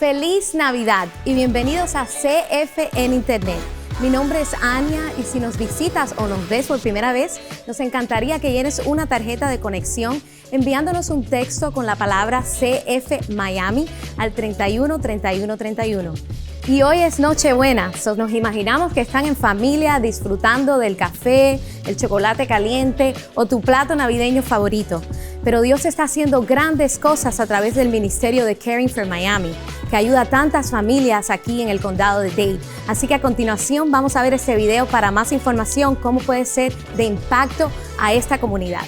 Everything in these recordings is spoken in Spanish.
Feliz Navidad y bienvenidos a CF en Internet. Mi nombre es Ania y si nos visitas o nos ves por primera vez, nos encantaría que llenes una tarjeta de conexión enviándonos un texto con la palabra CF Miami al 31 31 31. Y hoy es Nochebuena, nos imaginamos que están en familia disfrutando del café, el chocolate caliente o tu plato navideño favorito. Pero Dios está haciendo grandes cosas a través del ministerio de Caring for Miami, que ayuda a tantas familias aquí en el condado de Dade. Así que a continuación vamos a ver este video para más información, cómo puede ser de impacto a esta comunidad.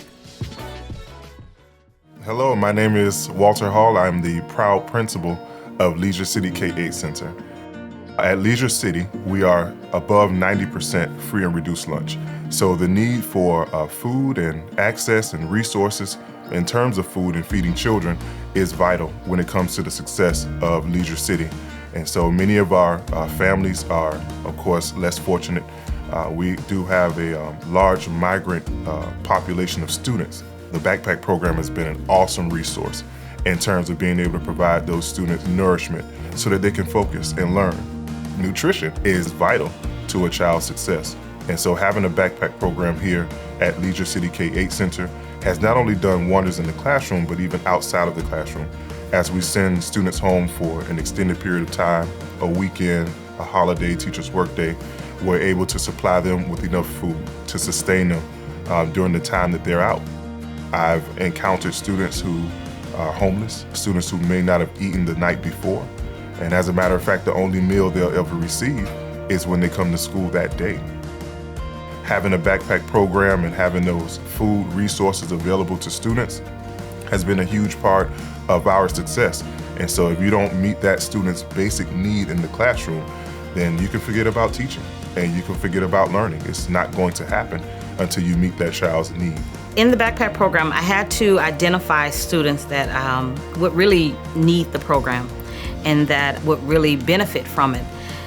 Hello, my name is Walter Hall. I'm the proud principal of Leisure City K-8 Center. At Leisure City, we are above 90% free and reduced lunch. So the need for food and access and resources in terms of food and feeding children is vital when it comes to the success of Leisure City. And so many of our families are, of course, less fortunate. We do have a large migrant population of students. The backpack program has been an awesome resource in terms of being able to provide those students nourishment so that they can focus and learn. Nutrition is vital to a child's success. And so having a backpack program here at Leisure City K-8 Center has not only done wonders in the classroom, but even outside of the classroom. As we send students home for an extended period of time, a weekend, a holiday, teacher's workday, we're able to supply them with enough food to sustain them during the time that they're out. I've encountered students who are homeless, students who may not have eaten the night before. And as a matter of fact, the only meal they'll ever receive is when they come to school that day. Having a backpack program and having those food resources available to students has been a huge part of our success. And so if you don't meet that student's basic need in the classroom, then you can forget about teaching and you can forget about learning. It's not going to happen until you meet that child's need. In the backpack program, I had to identify students that would really need the program and that would really benefit from it.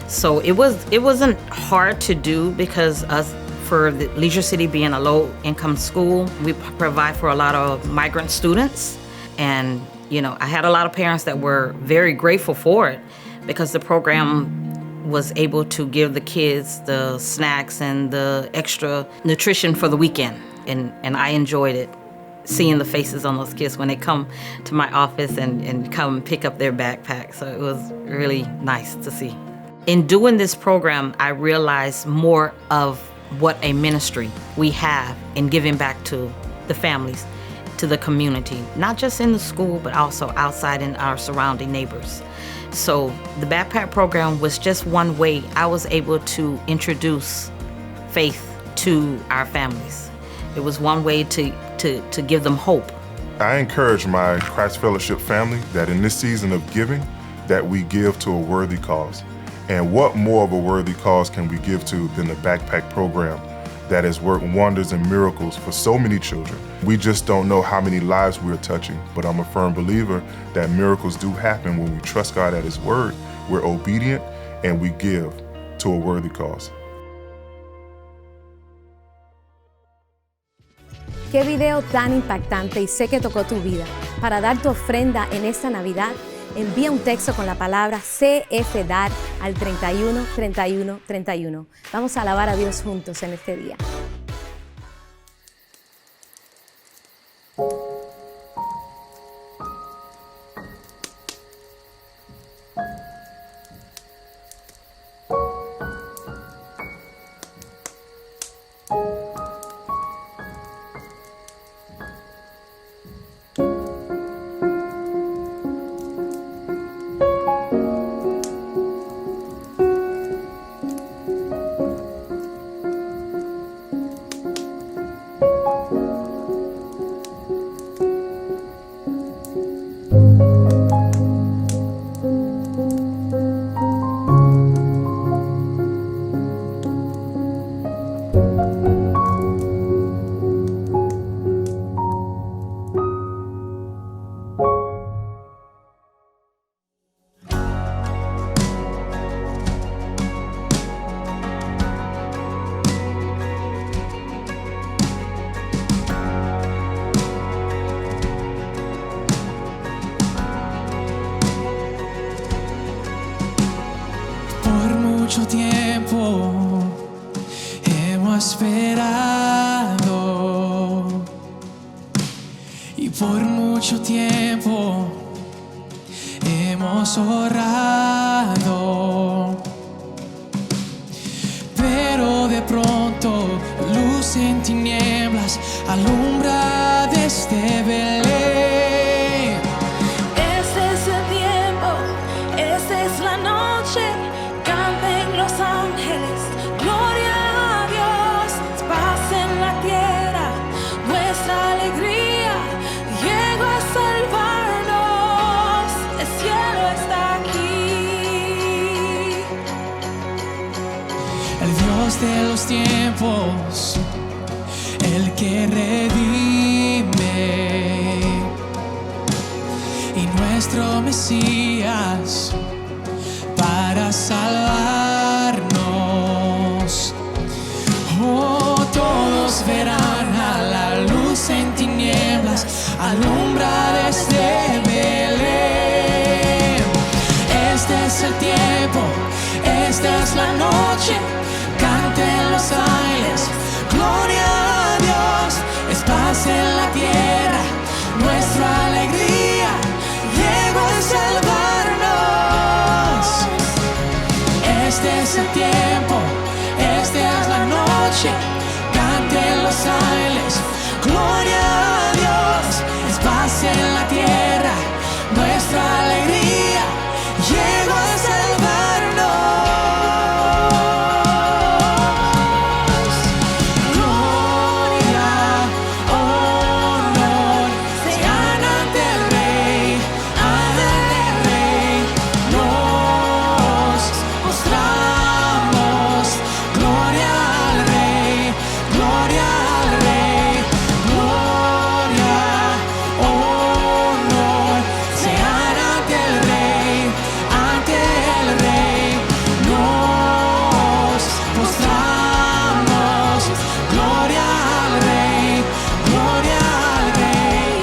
So it wasn't hard to do because for the Leisure City being a low-income school, we provide for a lot of migrant students. And, you know, I had a lot of parents that were very grateful for it because the program was able to give the kids the snacks and the extra nutrition for the weekend. And I enjoyed it, seeing the faces on those kids when they come to my office and come pick up their backpack. So it was really nice to see. In doing this program, I realized more of what a ministry we have in giving back to the families, to the community, not just in the school, but also outside in our surrounding neighbors. So the backpack program was just one way I was able to introduce faith to our families. It was one way to give them hope. I encourage my Christ Fellowship family that in this season of giving, that we give to a worthy cause. And what more of a worthy cause can we give to than the backpack program that has worked wonders and miracles for so many children? We just don't know how many lives we're touching, but I'm a firm believer that miracles do happen when we trust God at His word, we're obedient, and we give to a worthy cause. Qué video tan impactante y sé que tocó tu vida. Para dar tu ofrenda en esta Navidad, envía un texto con la palabra CF Dar al 31 31 31. Vamos a alabar a Dios juntos en este día. esperado y por mucho tiempo hemos orado, pero de pronto luz en tinieblas alumbra desde Belén. Este es el tiempo, esta es la noche, canten los ángeles, gloria a Dios, paz en la tierra, nuestra alegría llegó a salvarnos, el cielo está aquí. El Dios de los tiempos, el que redime, y nuestro Mesías para salvarnos. Oh, todos verán a la luz en tinieblas, alumbra desde Belén. Este es el tiempo, esta es la noche, canten los ángeles, gloria a Dios, es paz en la tierra, nuestra alegría llegó a salvarnos. Este es el tiempo, esta es la noche, canten los ángeles, gloria a Dios, es paz en la tierra, nuestra alegría llegó a salvarnos. Gloria, honor, sean ante el Rey, nos postramos. Gloria al Rey, gloria al Rey, gloria, honor, sean ante el Rey, nos postramos. Gloria al Rey, gloria al Rey.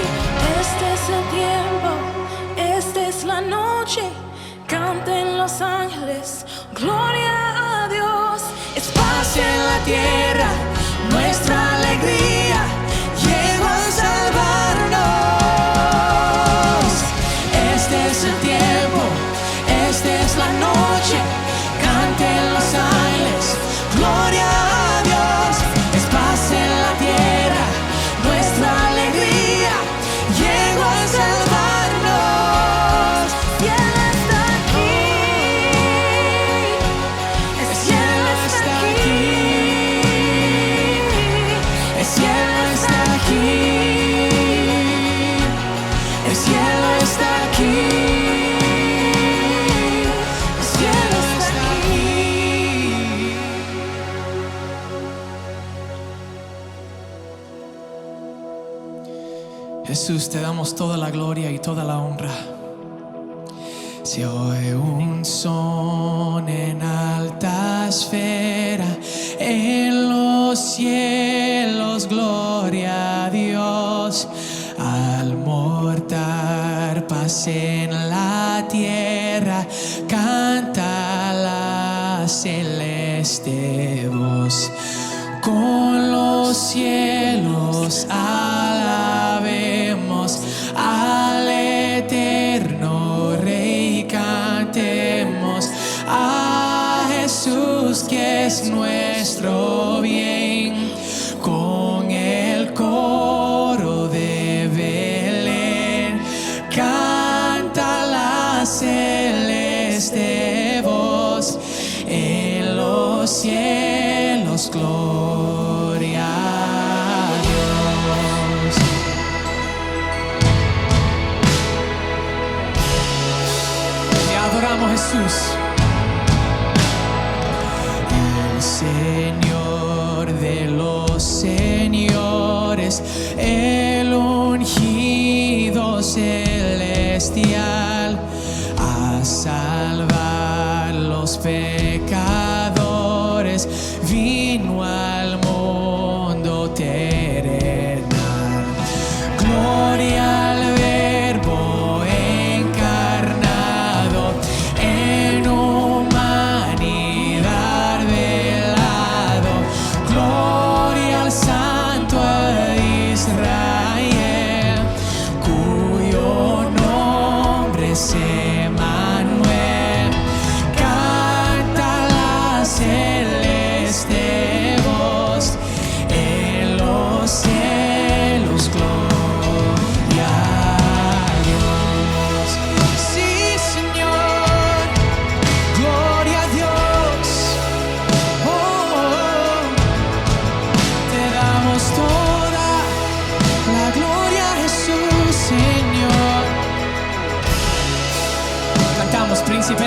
Este es el tiempo, esta es la noche, canten los ángeles, gloria a Dios, es paz En la tierra, nuestra alegría llegó a salvarnos. Este es el tiempo, esta es la noche, canten los ángeles, gloria a Dios, es paz en la tierra, nuestra alegría llegó a salvarnos. y Él está aquí, El cielo está aquí, el cielo está aquí, el cielo está aquí, el cielo está aquí. Jesús, te damos toda la gloria y toda la honra. Se oye un son en alta esfera, en los cielos, gloria a Dios. Al mortal paz en la tierra, canta la celeste voz. Con los cielos alabemos al eterno Rey, cantemos a Jesús que es nuestro bien. Con el coro de Belén canta la celeste voz. En los cielos, gloria a Dios. Te adoramos, Jesús. El Señor de los señores, el ungido celestial, a salvar los pecadores, vino al mundo terrenal. Gloria al Verbo encarnado, en humanidad velado,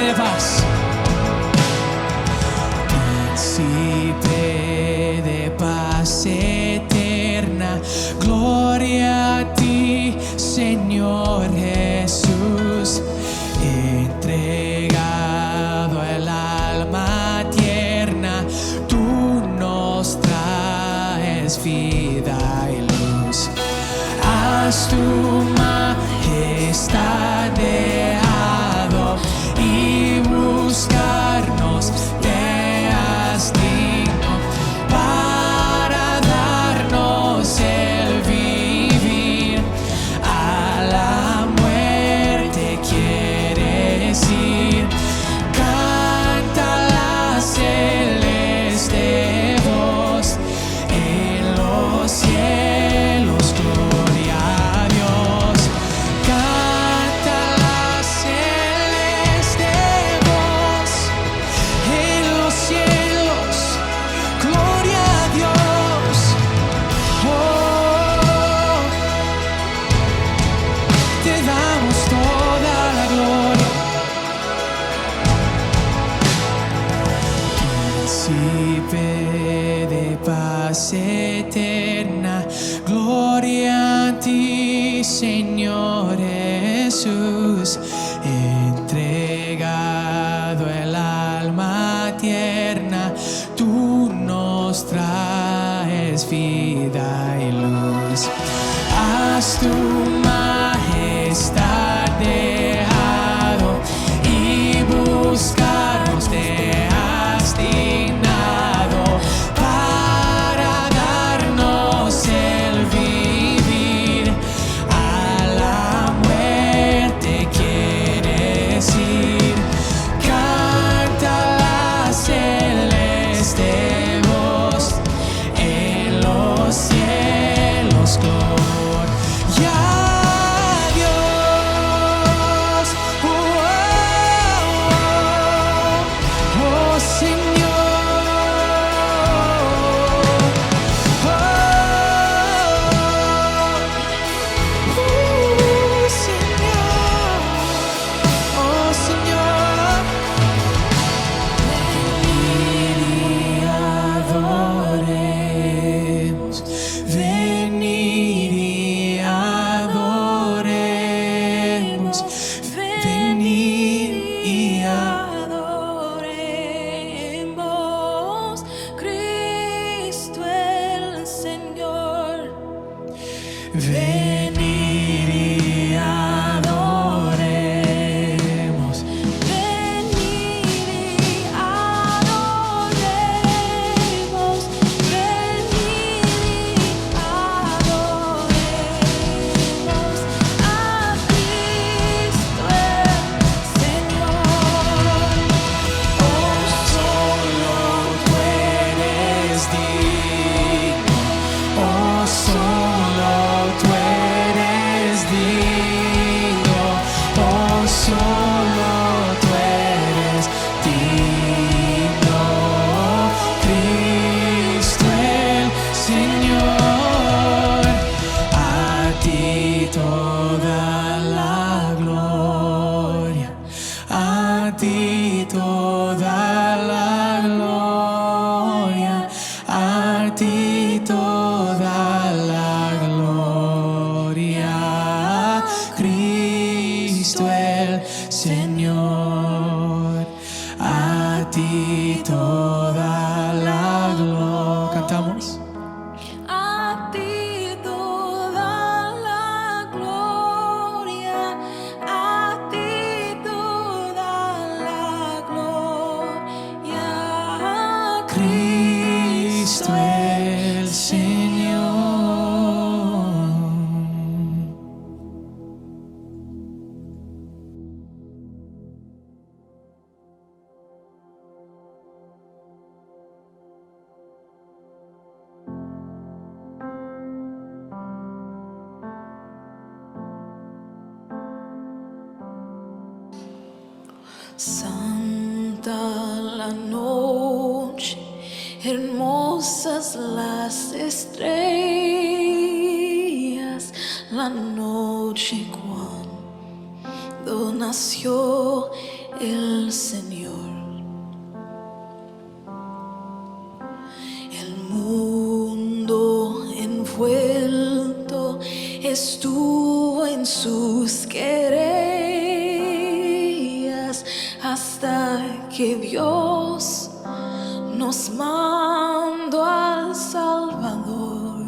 de paz. Príncipe de paz eterna, gloria a ti, Señor Jesús. Entregado el alma tierna, tú nos traes vida y luz. Haz tu majestad dejado y buscarnos te has digno para darnos el vivir. A la muerte quieres ir. Canta la celeste voz en los cielos, gloria a Dios. Canta la celeste voz en los cielos, gloria a Dios. Oh, te damos toda la gloria. Príncipe de paz eterna, gloria a ti, Señor Jesús. Entregado el alma tierna, tú nos traes vida y luz. Haz tu majestad dejado y buscarnos te has dignado para darnos el vivir. A la muerte quieres ir. Canta la celeste voz en los cielos, gloria a Dios. Oh, oh, oh, Señor. Oh, Señor. Oh, Señor. Venid y adoremos, venid y adoremos Cristo el Señor. venid y adoremos, Venid y adoremos, venid y adoremos a Cristo el Señor. oh, solo tú eres digno, oh, solo tú eres digno, oh, solo tú eres digno, Cristo el Señor. A ti toda la gloria, a ti toda la gloria, a ti toda la gloria, Cristo el Señor. A ti toda la gloria. Cantamos. A ti toda la gloria, a ti toda la gloria, Cristo el Señor. Santa la noche, hermosas las estrellas, la noche cuando nació el Señor. El mundo envuelto estuvo en sus querellas hasta que Dios nos mandó al Salvador.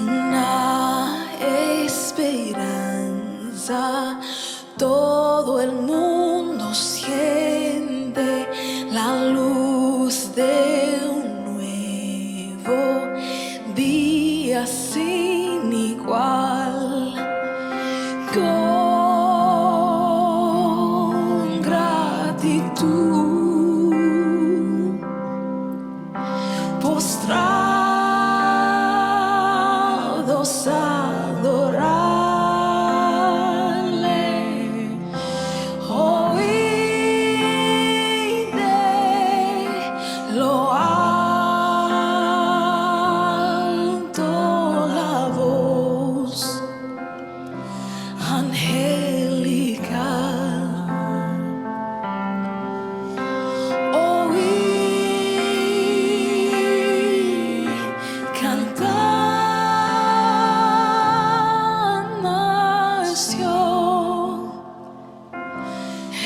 Una esperanza, todo el mundo siente la luz de un nuevo día sin igual. Con gratitud, postrados adorarle, oíd de lo alto la voz angelical. Oí cantar nació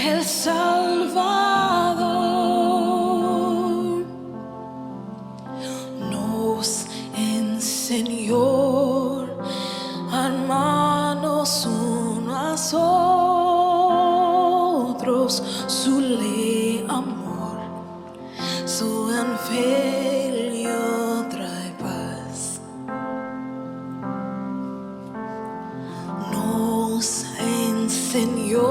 el Salvador. Nos enseñó, hermanos, unos a otros su ley, amor, su evangelio trae paz. Nos enseñó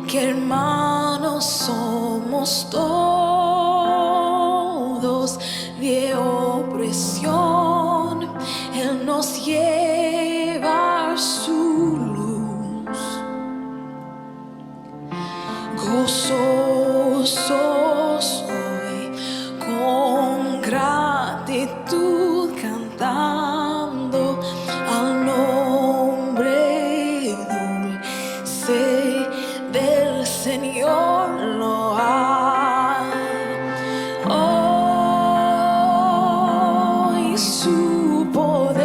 que hermanos somos todos de opresión. Él nos lleva a su luz. Gozosos hoy, con gratitud cantando al nombre dulce del Señor lo hay. Hoy su poder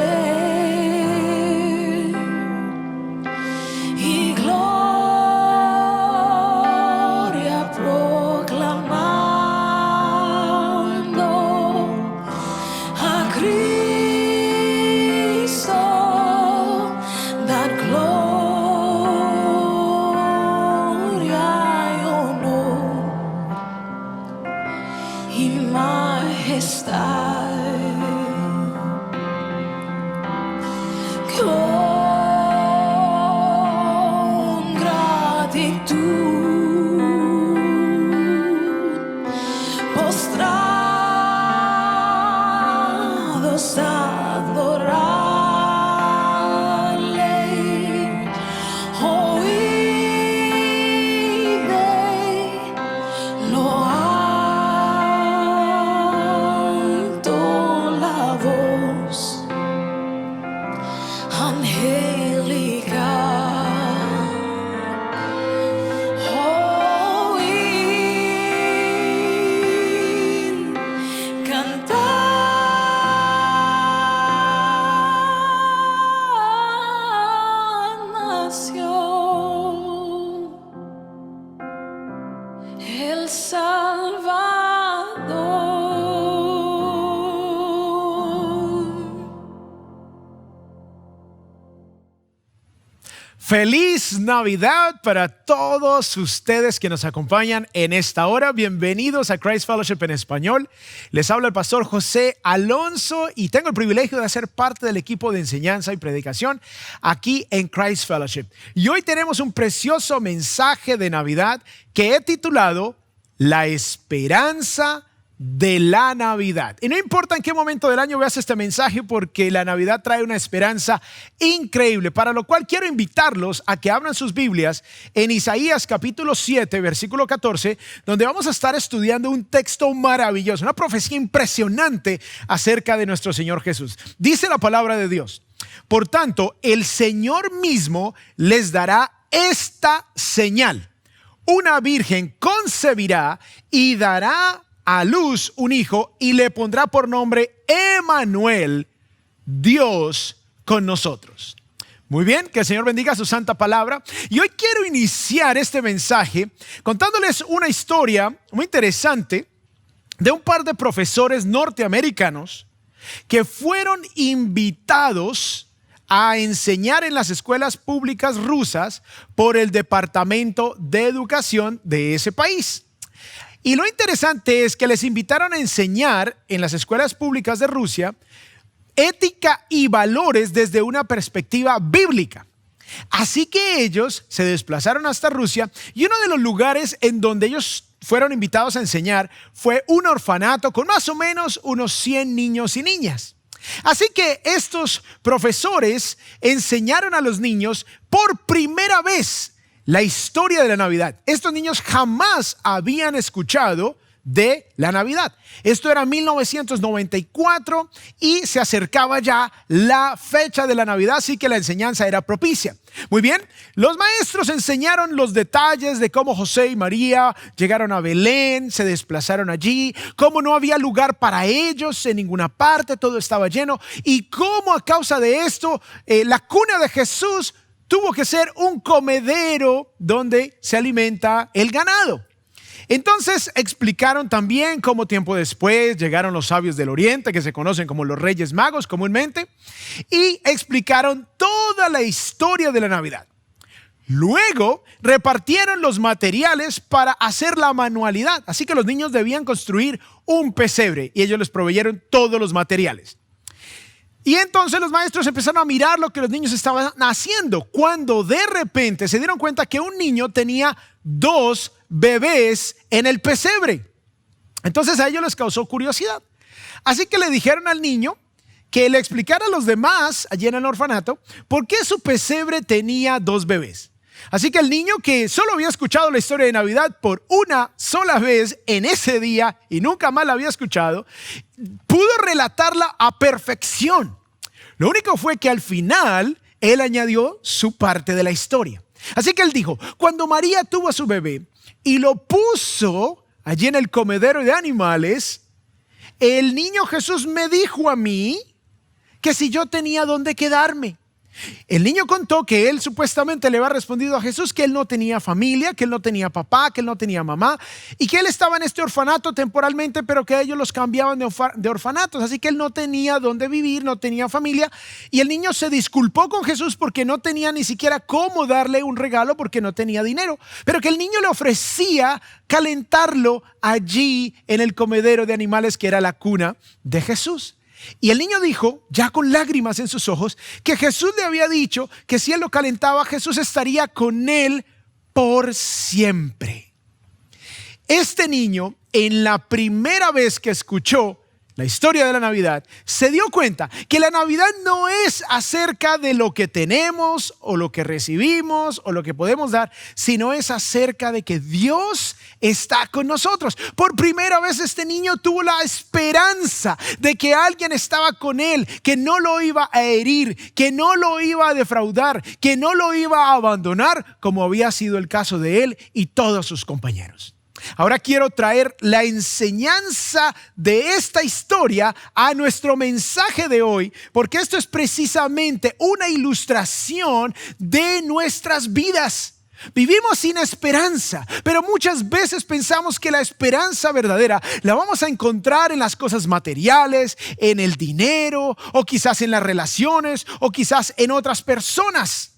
y gloria proclamando a Cristo, dar gloria y honor y majestad. Con gratitud, postrados adorarle, oíd de lo alto la voz angelical. Oíd cantar nació el Salvador. Feliz Navidad para todos ustedes que nos acompañan en esta hora. Bienvenidos a Christ Fellowship en español. Les habla el pastor José Alonso y tengo el privilegio de ser parte del equipo de enseñanza y predicación aquí en Christ Fellowship. Y hoy tenemos un precioso mensaje de Navidad que he titulado La esperanza de la Navidad. Y no importa en qué momento del año veas este mensaje, porque la Navidad trae una esperanza increíble, para lo cual quiero invitarlos a que abran sus Biblias en Isaías capítulo 7, versículo 14, donde vamos a estar estudiando un texto maravilloso, una profecía impresionante acerca de nuestro Señor Jesús. Dice la palabra de Dios: Por tanto, el Señor mismo les dará esta señal. Una virgen concebirá y dará a luz un hijo y le pondrá por nombre Emmanuel, Dios con nosotros. Muy bien, que el Señor bendiga su santa palabra. Y hoy quiero iniciar este mensaje contándoles una historia muy interesante de un par de profesores norteamericanos que fueron invitados a enseñar en las escuelas públicas rusas por el Departamento de Educación de ese país. Y lo interesante es que les invitaron a enseñar en las escuelas públicas de Rusia ética y valores desde una perspectiva bíblica. Así que ellos se desplazaron hasta Rusia y uno de los lugares en donde ellos fueron invitados a enseñar fue un orfanato con más o menos unos 100 niños y niñas. Así que estos profesores enseñaron a los niños por primera vez la historia de la Navidad. Estos niños jamás habían escuchado de la Navidad. Esto era 1994 y se acercaba ya la fecha de la Navidad, así que la enseñanza era propicia. Muy bien, los maestros enseñaron los detalles de cómo José y María llegaron a Belén, se desplazaron allí, cómo no había lugar para ellos en ninguna parte, todo estaba lleno, y cómo a causa de esto la cuna de Jesús tuvo que ser un comedero donde se alimenta el ganado. Entonces explicaron también cómo tiempo después llegaron los sabios del Oriente, que se conocen como los Reyes Magos comúnmente, y explicaron toda la historia de la Navidad. Luego repartieron los materiales para hacer la manualidad, así que los niños debían construir un pesebre y ellos les proveyeron todos los materiales. Y entonces los maestros empezaron a mirar lo que los niños estaban haciendo, cuando de repente se dieron cuenta que un niño tenía 2 bebés en el pesebre. Entonces a ellos les causó curiosidad. Así que le dijeron al niño que le explicara a los demás allí en el orfanato por qué su pesebre tenía 2 bebés. Así que el niño, que solo había escuchado la historia de Navidad por una sola vez en ese día y nunca más la había escuchado, pudo relatarla a perfección. Lo único fue que al final él añadió su parte de la historia. Así que él dijo: cuando María tuvo a su bebé y lo puso allí en el comedero de animales, el niño Jesús me dijo a mí que si yo tenía dónde quedarme. El niño contó que él supuestamente le había respondido a Jesús que él no tenía familia, que él no tenía papá, que él no tenía mamá y que él estaba en este orfanato temporalmente, pero que ellos los cambiaban de orfanatos, así que él no tenía dónde vivir, no tenía familia. Y el niño se disculpó con Jesús porque no tenía ni siquiera cómo darle un regalo porque no tenía dinero, pero que el niño le ofrecía calentarlo allí en el comedero de animales que era la cuna de Jesús. Y el niño dijo, ya con lágrimas en sus ojos, que Jesús le había dicho que si él lo calentaba, Jesús estaría con él por siempre. Este niño, en la primera vez que escuchó la historia de la Navidad, se dio cuenta que la Navidad no es acerca de lo que tenemos o lo que recibimos o lo que podemos dar, sino es acerca de que Dios está con nosotros. Por primera vez este niño tuvo la esperanza de que alguien estaba con él, que no lo iba a herir, que no lo iba a defraudar, que no lo iba a abandonar, como había sido el caso de él y todos sus compañeros. Ahora quiero traer la enseñanza de esta historia a nuestro mensaje de hoy, porque esto es precisamente una ilustración de nuestras vidas. Vivimos sin esperanza, pero muchas veces pensamos que la esperanza verdadera la vamos a encontrar en las cosas materiales, en el dinero, o quizás en las relaciones, o quizás en otras personas.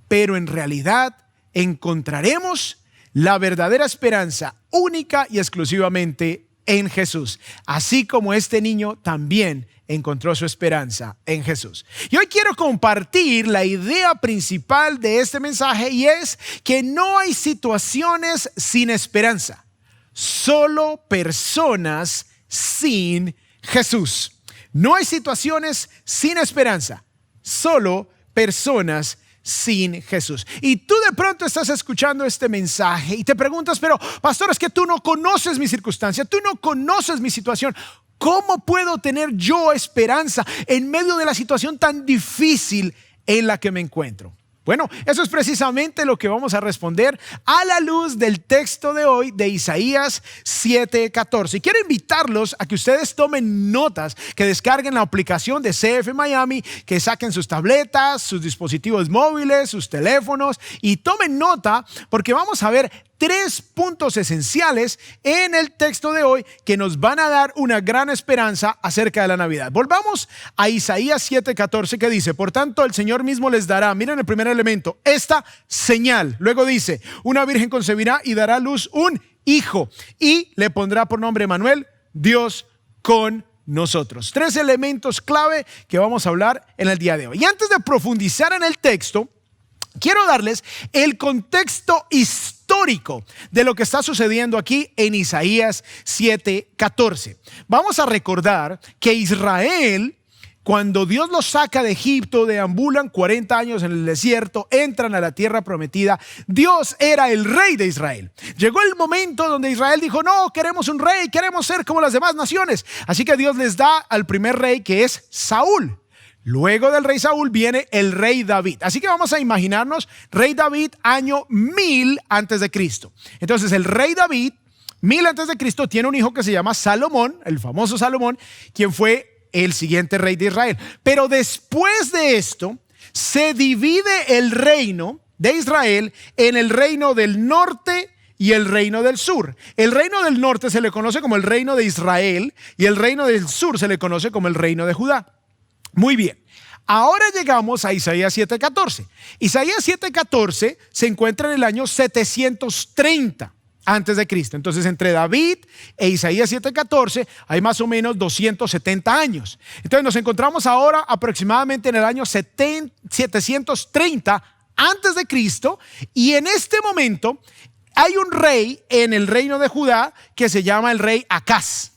Pero en realidad encontraremos la verdadera esperanza única y exclusivamente en Jesús, así como este niño también encontró su esperanza en Jesús. Y hoy quiero compartir la idea principal de este mensaje, y es que no hay situaciones sin esperanza, solo personas sin Jesús. No hay situaciones sin esperanza, solo personas sin Jesús. Y tú de pronto estás escuchando este mensaje y te preguntas, pero pastor, es que tú no conoces mi circunstancia, tú no conoces mi situación. ¿cómo puedo tener yo esperanza en medio de la situación tan difícil en la que me encuentro? Bueno, eso es precisamente lo que vamos a responder a la luz del texto de hoy de Isaías 7:14. Y quiero invitarlos a que ustedes tomen notas, que descarguen la aplicación de CF Miami, que saquen sus tabletas, sus dispositivos móviles, sus teléfonos y tomen nota porque vamos a ver 3 puntos esenciales en el texto de hoy que nos van a dar una gran esperanza acerca de la Navidad. Volvamos a Isaías 7:14 que dice: por tanto el Señor mismo les dará, miren el primer elemento, esta señal. Luego dice: una virgen concebirá y dará a luz un hijo y le pondrá por nombre Emmanuel, Dios con nosotros. 3 elementos clave que vamos a hablar en el día de hoy. Y antes de profundizar en el texto, quiero darles el contexto histórico de lo que está sucediendo aquí en Isaías 7:14. Vamos a recordar que Israel, cuando Dios los saca de Egipto, deambulan 40 años en el desierto, entran a la tierra prometida. Dios era el rey de Israel. Llegó el momento donde Israel dijo: no, queremos un rey, queremos ser como las demás naciones. Así que Dios les da al primer rey, que es Saúl. Luego del rey Saúl viene el rey David. Así que vamos a imaginarnos rey David año 1000 antes de Cristo. Entonces el rey David 1000 antes de Cristo tiene un hijo que se llama Salomón, el famoso Salomón, quien fue el siguiente rey de Israel. Pero después de esto se divide el reino de Israel en el reino del norte y el reino del sur. El reino del norte se le conoce como el reino de Israel y el reino del sur se le conoce como el reino de Judá. Muy bien, ahora llegamos a Isaías 7:14. Isaías 7:14 se encuentra en el año 730 antes de Cristo. Entonces entre David e Isaías 7:14 hay más o menos 270 años. Entonces nos encontramos ahora aproximadamente en el año 730 antes de Cristo, y en este momento hay un rey en el reino de Judá que se llama el rey Acaz.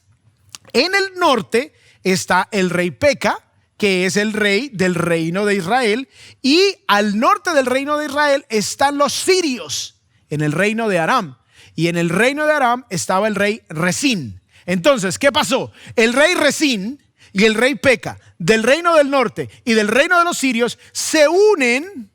En el norte está el rey Peca, que es el rey del reino de Israel, y al norte del reino de Israel están los sirios en el reino de Aram, y en el reino de Aram estaba el rey Resín. Entonces, ¿qué pasó? El rey Resín y el rey Peca del reino del norte y del reino de los sirios se unen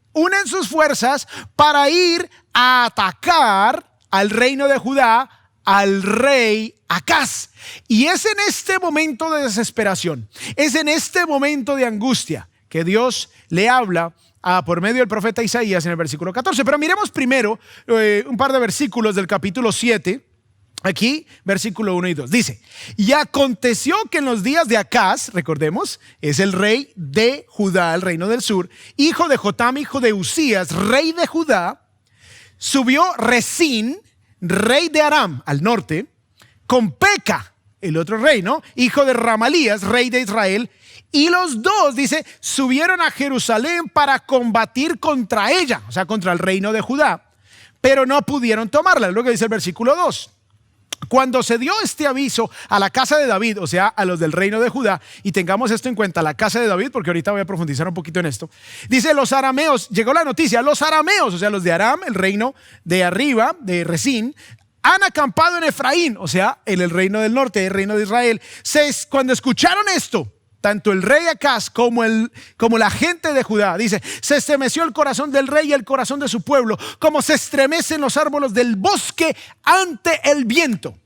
sus fuerzas para ir a atacar al reino de Judá, al rey Acaz. Y es en este momento de desesperación, es en este momento de angustia que Dios le habla por medio del profeta Isaías en el versículo 14. Pero miremos primero un par de versículos del capítulo 7. Aquí, versículo 1 y 2. Dice: y aconteció que en los días de Acaz, recordemos, es el rey de Judá, el reino del sur, hijo de Jotam, hijo de Usías, rey de Judá, subió Resín, rey de Aram, al norte, con Peca, el otro rey, ¿no? Hijo de Ramalías, rey de Israel, y los dos, dice, subieron a Jerusalén para combatir contra ella, o sea, contra el reino de Judá, pero no pudieron tomarla. Es lo que dice el versículo 2. Cuando se dio este aviso a la casa de David, o sea, a los del reino de Judá, y tengamos esto en cuenta, la casa de David, porque ahorita voy a profundizar un poquito en esto, dice: los arameos, llegó la noticia, los arameos, o sea, los de Aram, el reino de arriba, de Resín, han acampado en Efraín, o sea, en el reino del norte, el reino de Israel. Cuando escucharon esto, tanto el rey Acaz como la gente de Judá, dice, se estremeció el corazón del rey y el corazón de su pueblo, como se estremecen los árboles del bosque ante el viento.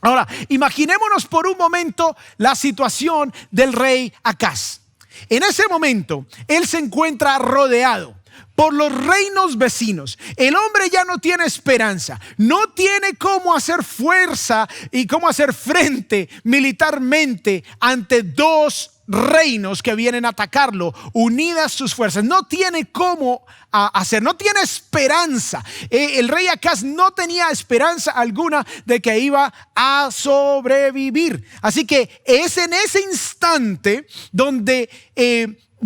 Ahora, imaginémonos por un momento la situación del rey Acaz. En ese momento, él se encuentra rodeado por los reinos vecinos. El hombre ya no tiene esperanza, no tiene cómo hacer fuerza y cómo hacer frente militarmente ante dos reinos que vienen a atacarlo, unidas sus fuerzas. No tiene cómo hacer, no tiene esperanza. El rey Acaz no tenía esperanza alguna de que iba a sobrevivir. Así que es en ese instante donde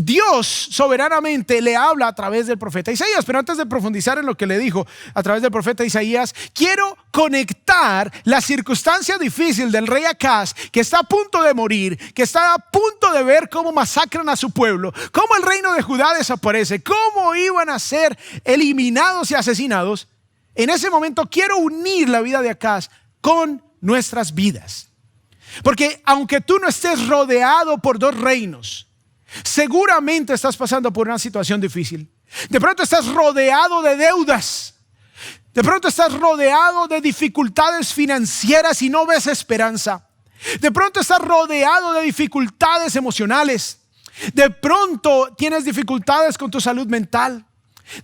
Dios soberanamente le habla a través del profeta Isaías. Pero antes de profundizar en lo que le dijo a través del profeta Isaías, quiero conectar la circunstancia difícil del rey Acaz, que está a punto de morir, que está a punto de ver cómo masacran a su pueblo, cómo el reino de Judá desaparece, cómo iban a ser eliminados y asesinados. En ese momento quiero unir la vida de Acaz con nuestras vidas. Porque aunque tú no estés rodeado por dos reinos, seguramente estás pasando por una situación difícil. De pronto estás rodeado de deudas. De pronto estás rodeado de dificultades financieras y no ves esperanza. De pronto estás rodeado de dificultades emocionales. De pronto tienes dificultades con tu salud mental.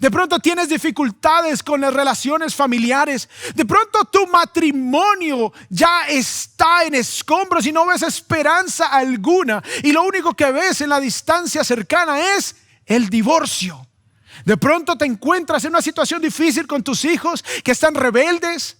De pronto tienes dificultades con las relaciones familiares. De pronto tu matrimonio ya está en escombros y no ves esperanza alguna. Y lo único que ves en la distancia cercana es el divorcio. De pronto te encuentras en una situación difícil con tus hijos que están rebeldes,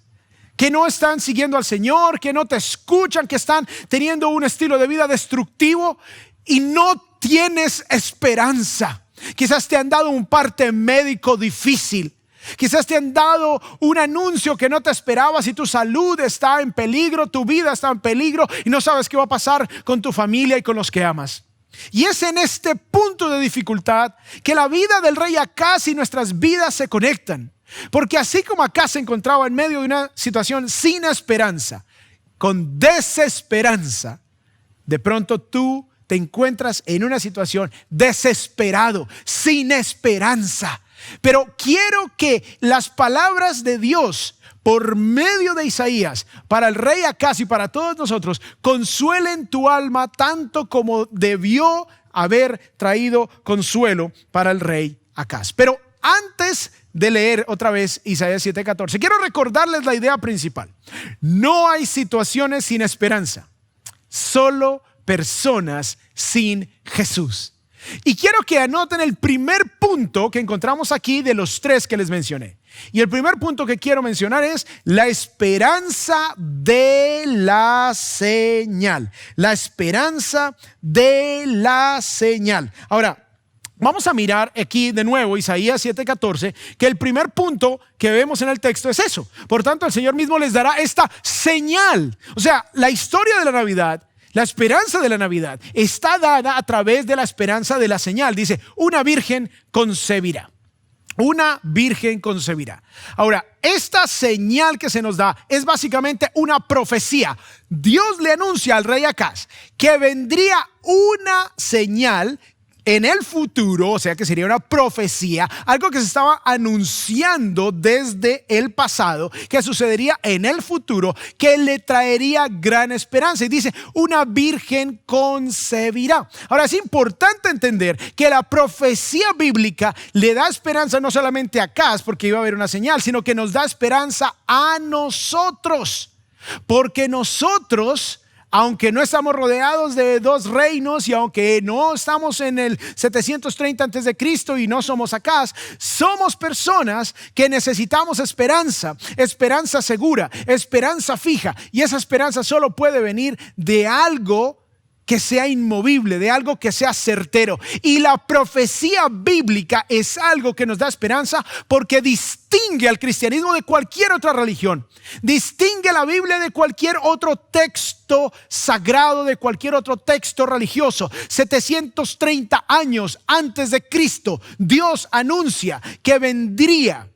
que no están siguiendo al Señor, que no te escuchan, que están teniendo un estilo de vida destructivo y no tienes esperanza. Quizás te han dado un parte médico difícil. Quizás te han dado un anuncio que no te esperabas y tu salud está en peligro, tu vida está en peligro y no sabes qué va a pasar con tu familia y con los que amas. Y es en este punto de dificultad que la vida del rey Acaz y nuestras vidas se conectan. Porque así como Acaz se encontraba en medio de una situación sin esperanza, con desesperanza, de pronto tú te encuentras en una situación desesperado, sin esperanza. Pero quiero que las palabras de Dios por medio de Isaías para el rey Acaz y para todos nosotros consuelen tu alma tanto como debió haber traído consuelo para el rey Acaz. Pero antes de leer otra vez Isaías 7:14, quiero recordarles la idea principal. No hay situaciones sin esperanza, solo personas sin Jesús. Y quiero que anoten el primer punto que encontramos aquí de los tres que les mencioné. Y el primer punto que quiero mencionar es la esperanza de la señal. La esperanza de la señal. Ahora, vamos a mirar aquí de nuevo Isaías 7:14, que el primer punto que vemos en el texto es eso. Por tanto, el Señor mismo les dará esta señal. O sea, la historia de la Navidad, la esperanza de la Navidad está dada a través de la esperanza de la señal. Dice, una virgen concebirá. Una virgen concebirá. Ahora, esta señal que se nos da es básicamente una profecía. Dios le anuncia al rey Acaz que vendría una señal en el futuro, o sea que sería una profecía, algo que se estaba anunciando desde el pasado, que sucedería en el futuro, que le traería gran esperanza. Y dice, una virgen concebirá. Ahora es importante entender que la profecía bíblica le da esperanza no solamente a Acaz, porque iba a haber una señal, sino que nos da esperanza a nosotros, porque nosotros, aunque no estamos rodeados de dos reinos y aunque no estamos en el 730 antes de Cristo y no somos Acaz, somos personas que necesitamos esperanza, esperanza segura, esperanza fija. Y esa esperanza solo puede venir de algo que sea inmovible, de algo que sea certero. Y la profecía bíblica es algo que nos da esperanza porque distingue al cristianismo de cualquier otra religión. Distingue la Biblia de cualquier otro texto sagrado, de cualquier otro texto religioso. 730 años antes de Cristo, Dios anuncia que vendría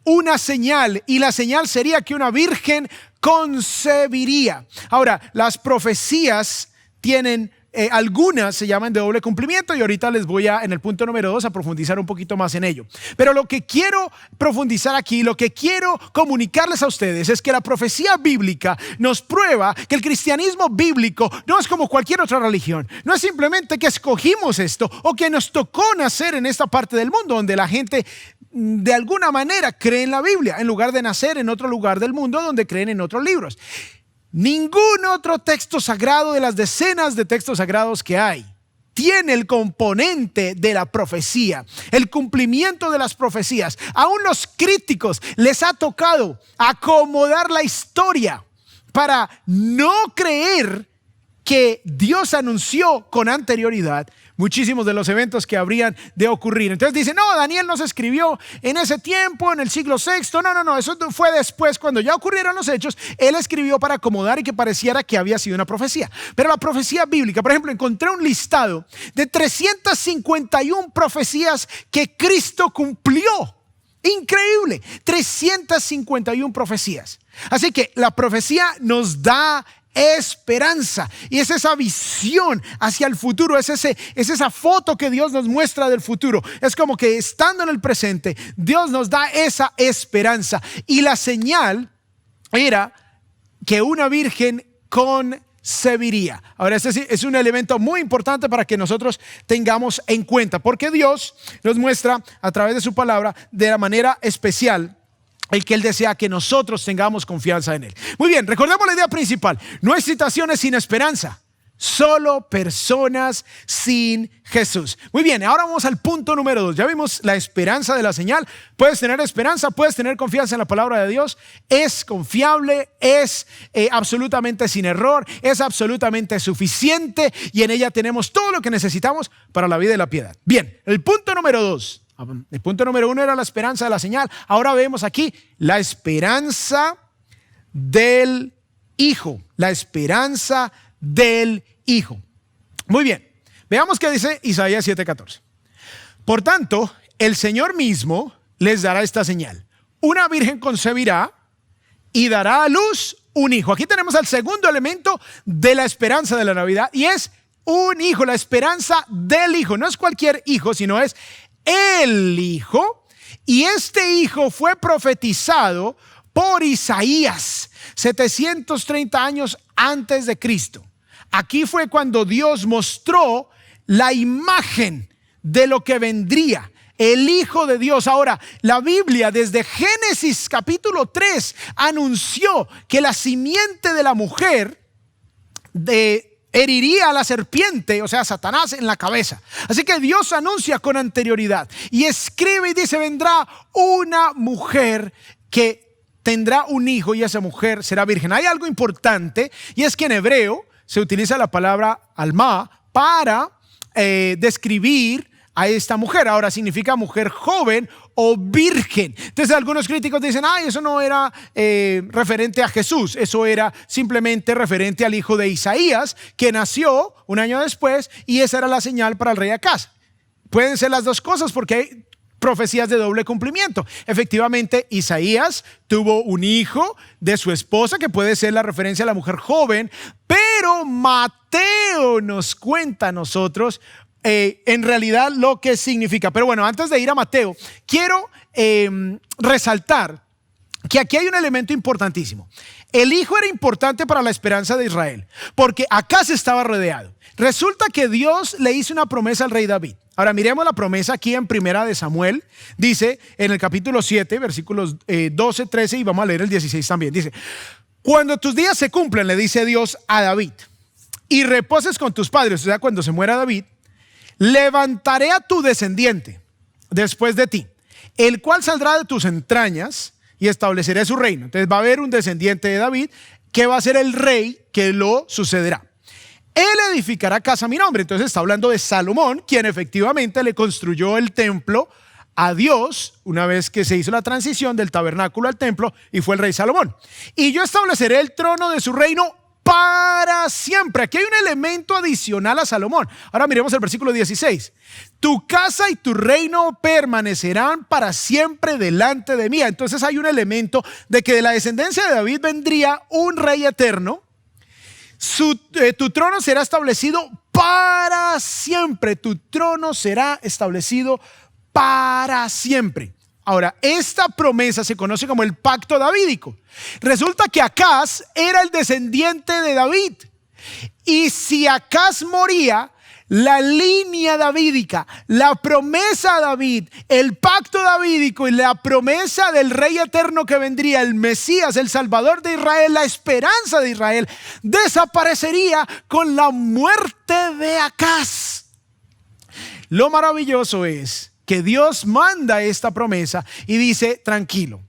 una señal y la señal sería que una virgen concebiría. Ahora, las profecías tienen algunas se llaman de doble cumplimiento y ahorita les voy en el punto número 2 a profundizar un poquito más en ello. Pero lo que quiero profundizar aquí, lo que quiero comunicarles a ustedes es que la profecía bíblica nos prueba que el cristianismo bíblico no es como cualquier otra religión. No es simplemente que escogimos esto o que nos tocó nacer en esta parte del mundo donde la gente de alguna manera cree en la Biblia en lugar de nacer en otro lugar del mundo donde creen en otros libros. Ningún otro texto sagrado de las decenas de textos sagrados que hay tiene el componente de la profecía, el cumplimiento de las profecías. Aún los críticos les ha tocado acomodar la historia para no creer que Dios anunció con anterioridad muchísimos de los eventos que habrían de ocurrir. Entonces dicen, no, Daniel no se escribió en ese tiempo, en el siglo VI. No, eso fue después, cuando ya ocurrieron los hechos. Él escribió para acomodar y que pareciera que había sido una profecía. Pero la profecía bíblica, por ejemplo, encontré un listado de 351 profecías que Cristo cumplió. Increíble, 351 profecías. Así que la profecía nos da esperanza. Y es esa visión hacia el futuro, es esa foto que Dios nos muestra del futuro. Es como que estando en el presente, Dios nos da esa esperanza. Y la señal era que una virgen concebiría. Ahora, este es un elemento muy importante para que nosotros tengamos en cuenta, porque Dios nos muestra a través de su palabra de la manera especial el que Él desea que nosotros tengamos confianza en Él. Muy bien, recordemos la idea principal. No hay situaciones sin esperanza, solo personas sin Jesús. Muy bien, ahora vamos al punto número 2. Ya vimos la esperanza de la señal. Puedes tener esperanza, puedes tener confianza en la palabra de Dios. Es confiable, es absolutamente sin error, es absolutamente suficiente y en ella tenemos todo lo que necesitamos para la vida y la piedad. Bien, el punto número 2. El punto número 1 era la esperanza de la señal. Ahora vemos aquí la esperanza del Hijo. La esperanza del Hijo. Muy bien. Veamos qué dice Isaías 7:14. Por tanto, el Señor mismo les dará esta señal. Una virgen concebirá y dará a luz un hijo. Aquí tenemos el segundo elemento de la esperanza de la Navidad y es un hijo, la esperanza del Hijo. No es cualquier hijo, sino es el Hijo, y este Hijo fue profetizado por Isaías 730 años antes de Cristo. Aquí fue cuando Dios mostró la imagen de lo que vendría, el Hijo de Dios. Ahora, la Biblia desde Génesis capítulo 3 anunció que la simiente de la mujer heriría a la serpiente, o sea, a Satanás, en la cabeza. Así que Dios anuncia con anterioridad y escribe y dice: vendrá una mujer que tendrá un hijo y esa mujer será virgen. Hay algo importante y es que en hebreo se utiliza la palabra alma para describir a esta mujer. Ahora significa mujer joven o virgen. Entonces algunos críticos dicen: ay, eso no era referente a Jesús, eso era simplemente referente al hijo de Isaías, que nació un año después, y esa era la señal para el rey Acaz. Pueden ser las dos cosas porque hay profecías de doble cumplimiento. Efectivamente, Isaías tuvo un hijo de su esposa, que puede ser la referencia a la mujer joven, pero Mateo nos cuenta a nosotros en realidad lo que significa. Pero bueno, antes de ir a Mateo, quiero resaltar que aquí hay un elemento importantísimo. El hijo era importante para la esperanza de Israel, porque Acaz estaba rodeado. Resulta que Dios le hizo una promesa al rey David. Ahora miremos la promesa aquí en Primera de Samuel. Dice en el capítulo 7, versículos 12, 13, y vamos a leer el 16 también. Dice: cuando tus días se cumplen, le dice Dios a David, y reposes con tus padres, o sea, cuando se muera David, levantaré a tu descendiente después de ti, el cual saldrá de tus entrañas, y estableceré su reino. Entonces va a haber un descendiente de David que va a ser el rey que lo sucederá. Él edificará casa a mi nombre. Entonces está hablando de Salomón, quien efectivamente le construyó el templo a Dios una vez que se hizo la transición del tabernáculo al templo, y fue el rey Salomón. Y yo estableceré el trono de su reino para siempre. Aquí hay un elemento adicional a Salomón. Ahora miremos el versículo 16. Tu casa y tu reino permanecerán para siempre delante de mí. Entonces hay un elemento de que de la descendencia de David vendría un rey eterno. Tu trono será establecido para siempre. Tu trono será establecido para siempre. Ahora, esta promesa se conoce como el pacto davídico. Resulta que Acaz era el descendiente de David. Y si Acaz moría, la línea davídica, la promesa a David, el pacto davídico y la promesa del rey eterno que vendría, el Mesías, el Salvador de Israel, la esperanza de Israel, desaparecería con la muerte de Acaz. Lo maravilloso es que Dios manda esta promesa y dice: tranquilo,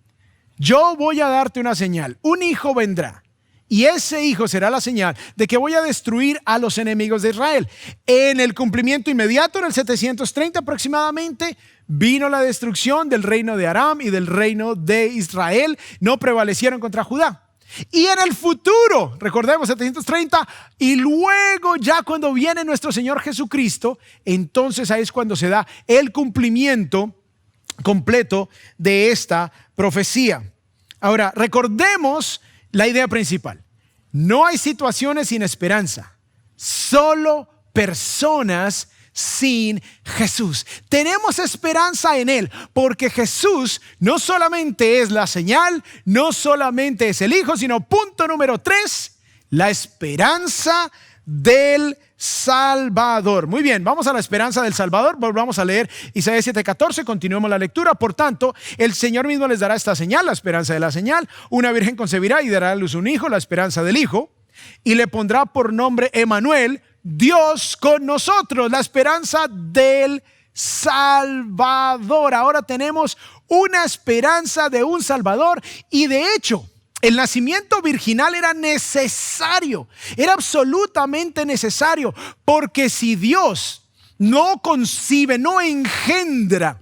yo voy a darte una señal, un hijo vendrá. Y ese hijo será la señal de que voy a destruir a los enemigos de Israel. En el cumplimiento inmediato, en el 730 aproximadamente, vino la destrucción del reino de Aram y del reino de Israel. No prevalecieron contra Judá. Y en el futuro, recordemos 730, y luego ya cuando viene nuestro Señor Jesucristo, entonces ahí es cuando se da el cumplimiento completo de esta profecía. Ahora, recordemos la idea principal. No hay situaciones sin esperanza, solo personas sin Jesús. Tenemos esperanza en Él, porque Jesús no solamente es la señal, no solamente es el Hijo, sino punto número 3, la esperanza del Salvador. Muy bien, vamos a la esperanza del Salvador. Volvamos a leer Isaías 7:14, continuemos la lectura. Por tanto, el Señor mismo les dará esta señal, la esperanza de la señal. Una virgen concebirá y dará a luz un hijo, la esperanza del Hijo, y le pondrá por nombre Emmanuel, Dios con nosotros, la esperanza del Salvador. Ahora tenemos una esperanza de un Salvador, y de hecho, el nacimiento virginal era necesario, era absolutamente necesario, porque si Dios no concibe, no engendra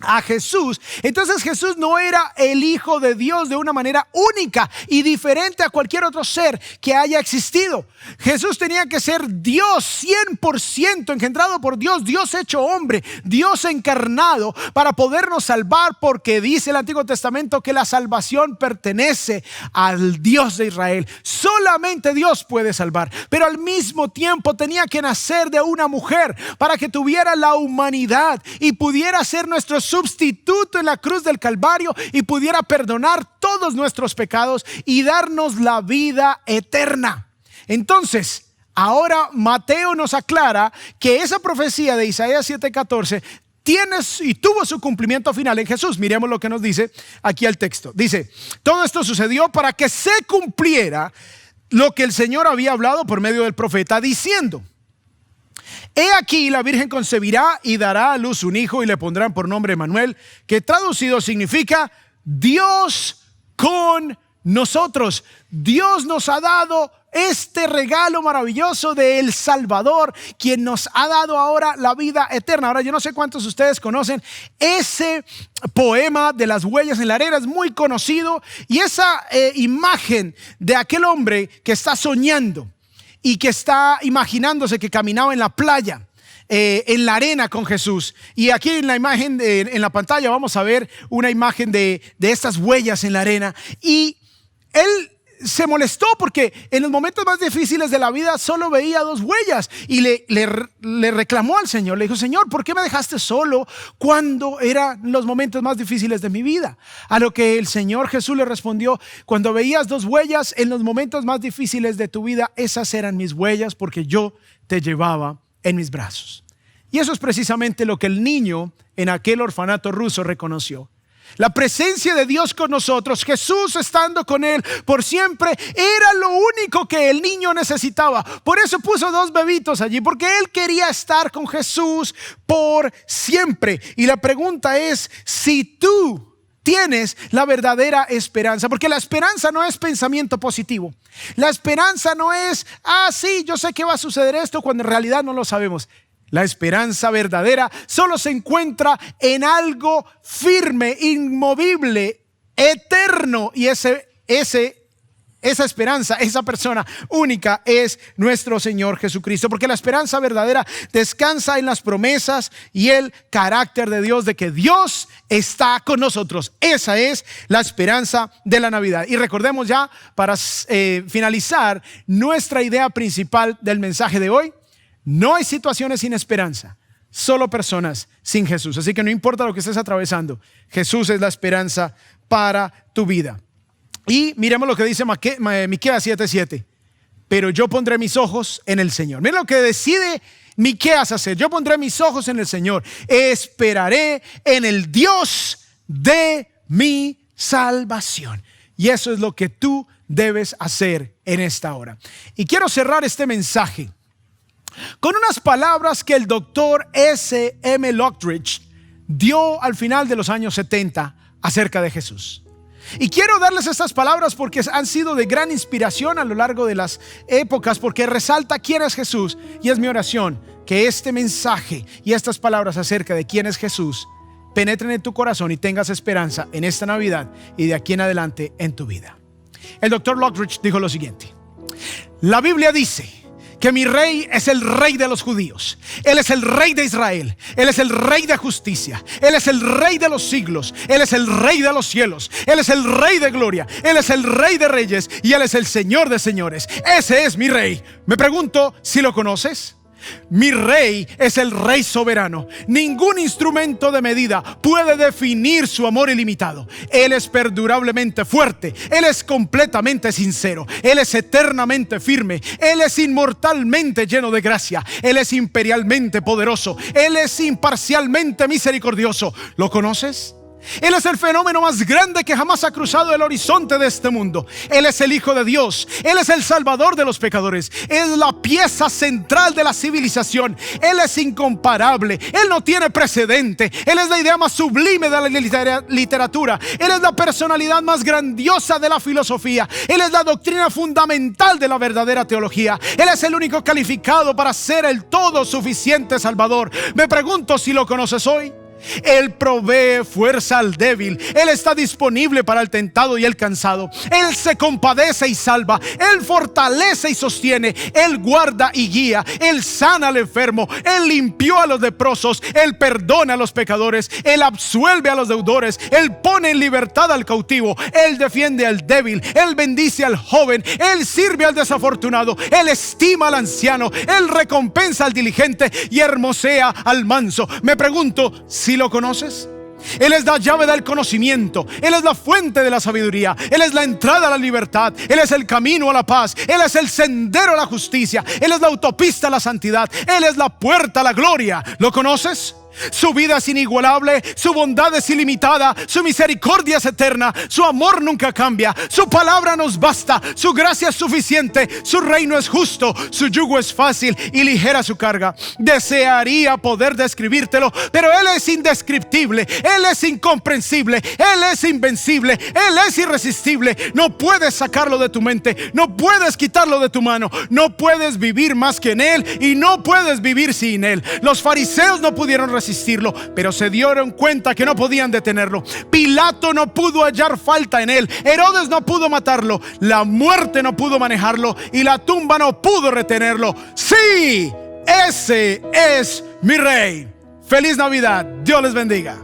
a Jesús, entonces Jesús no era el Hijo de Dios de una manera única y diferente a cualquier otro ser que haya existido. Jesús tenía que ser Dios 100% engendrado por Dios, Dios hecho hombre, Dios encarnado, para podernos salvar, porque dice el Antiguo Testamento que la salvación pertenece al Dios de Israel. Solamente Dios puede salvar, pero al mismo tiempo tenía que nacer de una mujer para que tuviera la humanidad y pudiera ser nuestro sustituto en la cruz del Calvario y pudiera perdonar todos nuestros pecados y darnos la vida eterna. Entonces, ahora Mateo nos aclara que esa profecía de Isaías 7:14 tiene y tuvo su cumplimiento final en Jesús. Miremos lo que nos dice aquí el texto. Dice: todo esto sucedió para que se cumpliera lo que el Señor había hablado por medio del profeta, diciendo: he aquí, la virgen concebirá y dará a luz un hijo, y le pondrán por nombre Emmanuel, que traducido significa Dios con nosotros. Dios nos ha dado este regalo maravilloso del Salvador, quien nos ha dado ahora la vida eterna. Ahora, yo no sé cuántos de ustedes conocen ese poema de las huellas en la arena, es muy conocido, y esa imagen de aquel hombre que está soñando y que está imaginándose que caminaba en la playa, en la arena con Jesús. Y aquí en la imagen, en la pantalla, vamos a ver una imagen de estas huellas en la arena. Y él se molestó porque en los momentos más difíciles de la vida solo veía 2 huellas, y le reclamó al Señor. Le dijo: Señor, ¿por qué me dejaste solo cuando eran los momentos más difíciles de mi vida? A lo que el Señor Jesús le respondió: cuando veías 2 huellas en los momentos más difíciles de tu vida, esas eran mis huellas, porque yo te llevaba en mis brazos. Y eso es precisamente lo que el niño en aquel orfanato ruso reconoció. La presencia de Dios con nosotros, Jesús estando con él por siempre, era lo único que el niño necesitaba. Por eso puso 2 bebitos allí, porque él quería estar con Jesús por siempre. Y la pregunta es si tú tienes la verdadera esperanza, porque la esperanza no es pensamiento positivo. La esperanza no es: sí, yo sé que va a suceder esto, cuando en realidad no lo sabemos. La esperanza verdadera solo se encuentra en algo firme, inmovible, eterno, y esa esperanza, esa persona única es nuestro Señor Jesucristo, porque la esperanza verdadera descansa en las promesas y el carácter de Dios, de que Dios está con nosotros. Esa es la esperanza de la Navidad. Y recordemos ya, para finalizar, nuestra idea principal del mensaje de hoy: no hay situaciones sin esperanza, solo personas sin Jesús. Así que no importa lo que estés atravesando, Jesús es la esperanza para tu vida. Y miremos lo que dice Miqueas 7:7. Pero yo pondré mis ojos en el Señor. Mira lo que decide Miqueas hacer: yo pondré mis ojos en el Señor, esperaré en el Dios de mi salvación. Y eso es lo que tú debes hacer en esta hora. Y quiero cerrar este mensaje con unas palabras que el doctor S.M. Lockridge dio al final de los años 70 acerca de Jesús. Y quiero darles estas palabras porque han sido de gran inspiración a lo largo de las épocas, porque resalta quién es Jesús. Y es mi oración que este mensaje y estas palabras acerca de quién es Jesús penetren en tu corazón y tengas esperanza en esta Navidad y de aquí en adelante en tu vida. El doctor Lockridge dijo lo siguiente: la Biblia dice que mi rey es el rey de los judíos. Él es el rey de Israel. Él es el rey de justicia. Él es el rey de los siglos. Él es el rey de los cielos. Él es el rey de gloria. Él es el rey de reyes y Él es el Señor de señores. Ese es mi rey. Me pregunto si lo conoces. Mi rey es el rey soberano. Ningún instrumento de medida puede definir su amor ilimitado. Él es perdurablemente fuerte. Él es completamente sincero. Él es eternamente firme. Él es inmortalmente lleno de gracia. Él es imperialmente poderoso. Él es imparcialmente misericordioso. ¿Lo conoces? Él es el fenómeno más grande que jamás ha cruzado el horizonte de este mundo. Él es el Hijo de Dios. Él es el Salvador de los pecadores. Él es la pieza central de la civilización. Él es incomparable. Él no tiene precedente. Él es la idea más sublime de la literatura. Él es la personalidad más grandiosa de la filosofía. Él es la doctrina fundamental de la verdadera teología. Él es el único calificado para ser el todo suficiente Salvador. Me pregunto si lo conoces hoy. Él provee fuerza al débil. Él está disponible para el tentado y el cansado. Él se compadece y salva. Él fortalece y sostiene. Él guarda y guía. Él sana al enfermo. Él limpió a los leprosos. Él perdona a los pecadores. Él absuelve a los deudores. Él pone en libertad al cautivo. Él defiende al débil. Él bendice al joven. Él sirve al desafortunado. Él estima al anciano. Él recompensa al diligente y hermosea al manso. Me pregunto si lo conoces. Él es la llave del conocimiento. Él es la fuente de la sabiduría. Él es la entrada a la libertad. Él es el camino a la paz. Él es el sendero a la justicia. Él es la autopista a la santidad. Él es la puerta a la gloria. ¿Lo conoces? Su vida es inigualable, su bondad es ilimitada, su misericordia es eterna, su amor nunca cambia, su palabra nos basta, su gracia es suficiente, su reino es justo, su yugo es fácil y ligera su carga. Desearía poder describírtelo, pero Él es indescriptible, Él es incomprensible, Él es invencible, Él es irresistible. No puedes sacarlo de tu mente, no puedes quitarlo de tu mano, no puedes vivir más que en Él y no puedes vivir sin Él. Los fariseos no pudieron resistirlo, pero se dieron cuenta que no podían detenerlo. Pilato no pudo hallar falta en él. Herodes no pudo matarlo. La muerte no pudo manejarlo y la tumba no pudo retenerlo. Sí, ese es mi rey. Feliz Navidad. Dios les bendiga.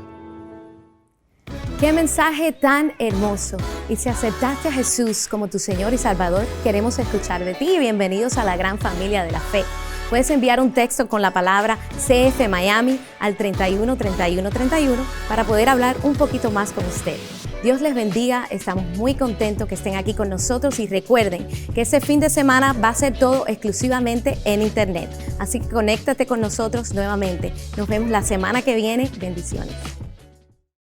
Qué mensaje tan hermoso. Y si aceptaste a Jesús como tu Señor y Salvador, queremos escuchar de ti. Bienvenidos a la gran familia de la fe. Puedes enviar un texto con la palabra CF Miami al 31 31 31 para poder hablar un poquito más con usted. Dios les bendiga, estamos muy contentos que estén aquí con nosotros y recuerden que este fin de semana va a ser todo exclusivamente en internet. Así que conéctate con nosotros nuevamente. Nos vemos la semana que viene. Bendiciones.